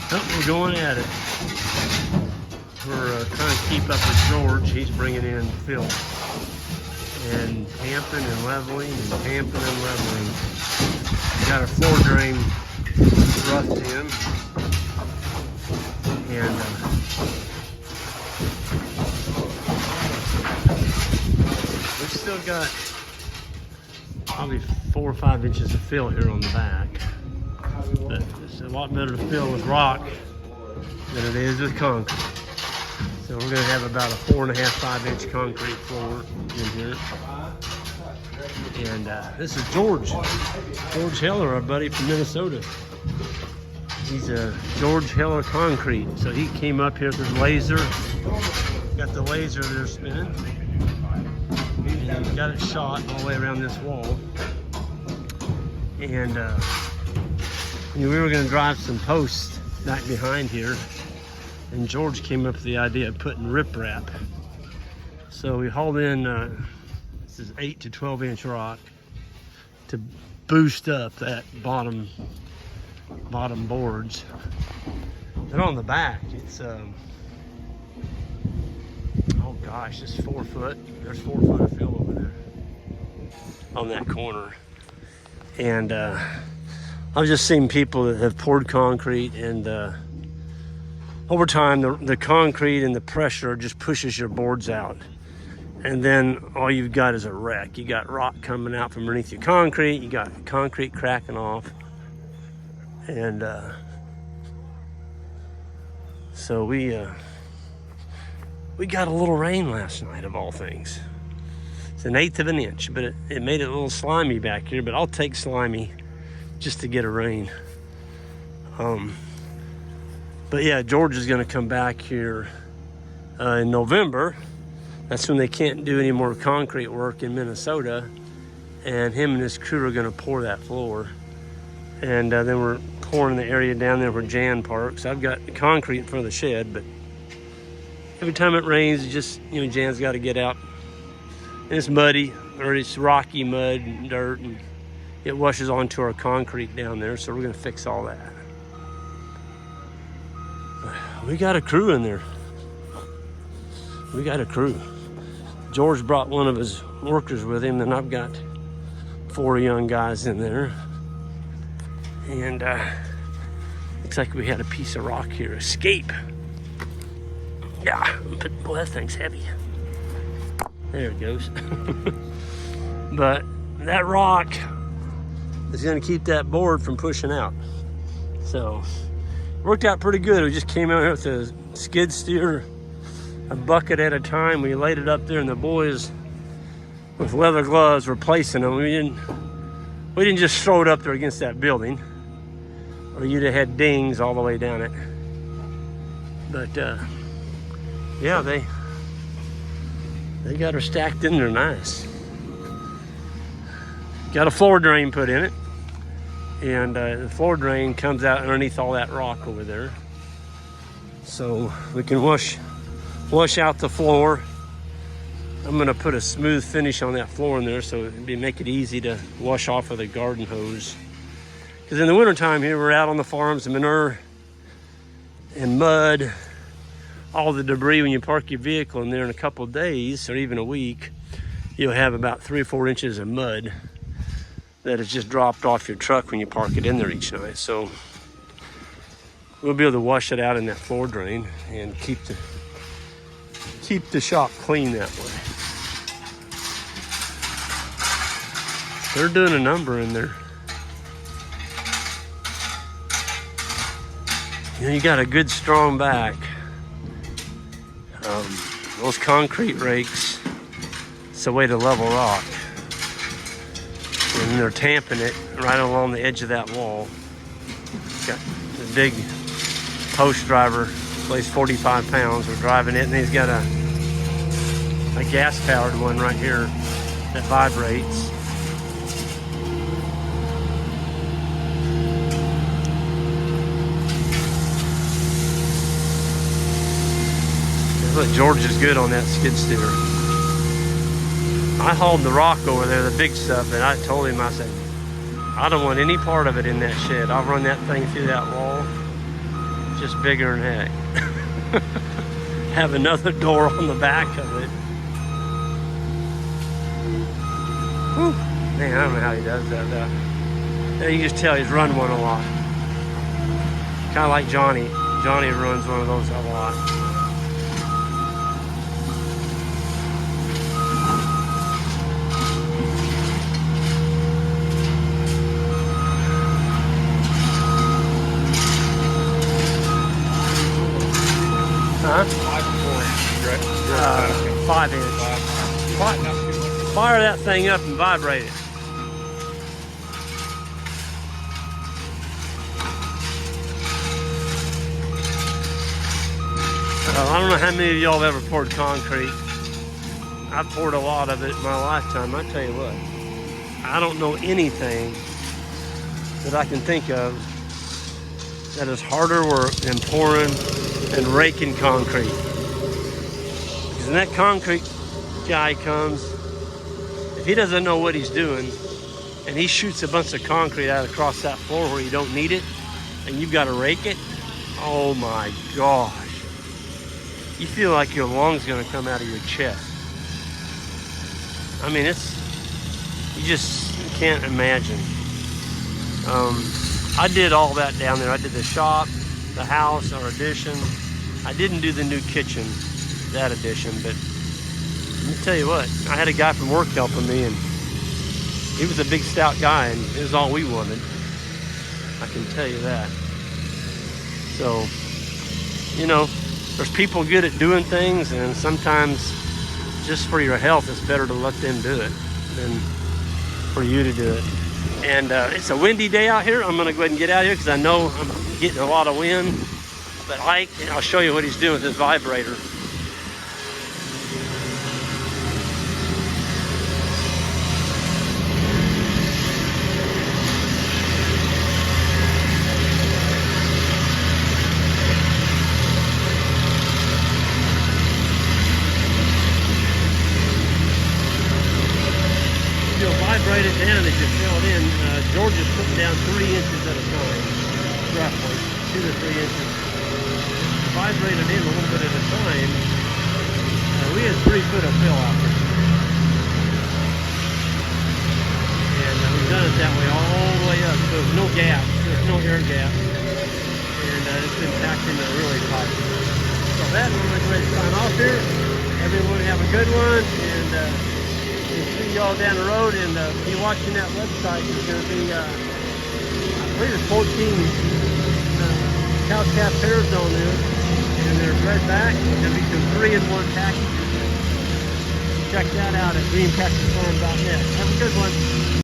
Oh, we're going at it. We're trying to keep up with George. He's bringing in fill and tamping and leveling and tamping and leveling. Got a floor drain roughed in, and we've still got probably 4 or 5 inches of fill here on the back. But it's a lot better to fill with rock than it is with concrete. So we're going to have about a 4.5, 5-inch concrete floor in here. And this is George Heller, our buddy from Minnesota. He's a George Heller Concrete. So he came up here with his laser. Got the laser there spinning. And he's got it shot all the way around this wall. And we were going to drive some posts back behind here, and George came up with the idea of putting riprap. So we hauled in this is 8 to 12-inch rock to boost up that bottom boards. And on the back, it's oh gosh, it's 4 foot. There's 4 foot of fill over there on that corner. And I've just seen people that have poured concrete, and over time the concrete and the pressure just pushes your boards out, and then all you've got is a wreck. You got rock coming out from underneath your concrete, you got concrete cracking off. And so we got a little rain last night, of all things. It's 1/8 of an inch, but it made it a little slimy back here, but I'll take slimy just to get a rain. But yeah, George is going to come back here in November. That's when they can't do any more concrete work in Minnesota, and him and his crew are going to pour that floor. And then we're pouring the area down there where Jan parks. I've got concrete in front of the shed, but every time it rains, it just, Jan's got to get out. And it's muddy, or it's rocky mud and dirt, and it washes onto our concrete down there, so we're going to fix all that. We got a crew in there. We got a crew. George brought one of his workers with him, and I've got 4 young guys in there. And looks like we had a piece of rock here. Escape. Yeah, but boy, that thing's heavy. There it goes. But that rock is going to keep that board from pushing out. So it worked out pretty good. We just came out here with a skid steer, a bucket at a time. We laid it up there, and the boys with leather gloves were placing them. We didn't just throw it up there against that building, or you'd have had dings all the way down it. But yeah, they got her stacked in there nice. Got a floor drain put in it, and the floor drain comes out underneath all that rock over there, so we can wash out the floor. I'm going to put a smooth finish on that floor in there, so it'd make it easy to wash off with a garden hose. Because in the wintertime here, we're out on the farms, the manure and mud, all the debris. When you park your vehicle in there, in a couple of days or even a week, you'll have about 3 or 4 inches of mud that is just dropped off your truck when you park it in there each night. So we'll be able to wash it out in that floor drain and keep the shop clean that way. They're doing a number in there. You got a good strong back. Those concrete rakes, it's a way to level rock. And they're tamping it right along the edge of that wall. Got the big post driver, weighs 45 pounds. We're driving it, and he's got a gas-powered one right here that vibrates. Look, George is good on that skid steer. I hauled the rock over there, the big stuff, and I told him, I said, I don't want any part of it in that shed. I'll run that thing through that wall just bigger than heck. Have another door on the back of it. Whew. Man, I don't know how he does that though. Yeah, you can just tell he's run one a lot. Kind of like Johnny. Johnny runs one of those a lot. Huh? 5 inch. Fire that thing up and vibrate it. I don't know how many of y'all have ever poured concrete. I've poured a lot of it in my lifetime. I tell you what, I don't know anything that I can think of that is harder work than pouring and raking concrete. Because when that concrete guy comes, if he doesn't know what he's doing and he shoots a bunch of concrete out across that floor where you don't need it and you've got to rake it, oh my gosh. You feel like your lung's gonna come out of your chest. I mean, you just can't imagine. I did all that down there. I did the shop, the house, our addition. I didn't do the new kitchen, that addition, but let me tell you what, I had a guy from work helping me, and he was a big stout guy, and it was all we wanted. I can tell you that. So, you know, there's people good at doing things, and sometimes just for your health, it's better to let them do it than for you to do it. And it's a windy day out here. I'm gonna go ahead and get out of here because I know I'm getting a lot of wind. But I'll show you what he's doing with his vibrator. Vibrate it down as you fill it in. Georgia's putting down 3 inches at a time, roughly 2 to 3 inches. Vibrate it in a little bit at a time. We had 3 foot of fill out there, and we've done it that way all the way up. So there's no gap, there's no air gap, and it's been packed in there really tight. So that, I'm going to go ahead and sign off here. Everyone have a good one, and we'll see y'all down the road, and be watching that website. There's going to be, I believe it's 14 cow calf pairs on there, and they're bred back. There's going to be some 3-in-1 packages. Check that out at greenpasturefarm.net. Have a good one.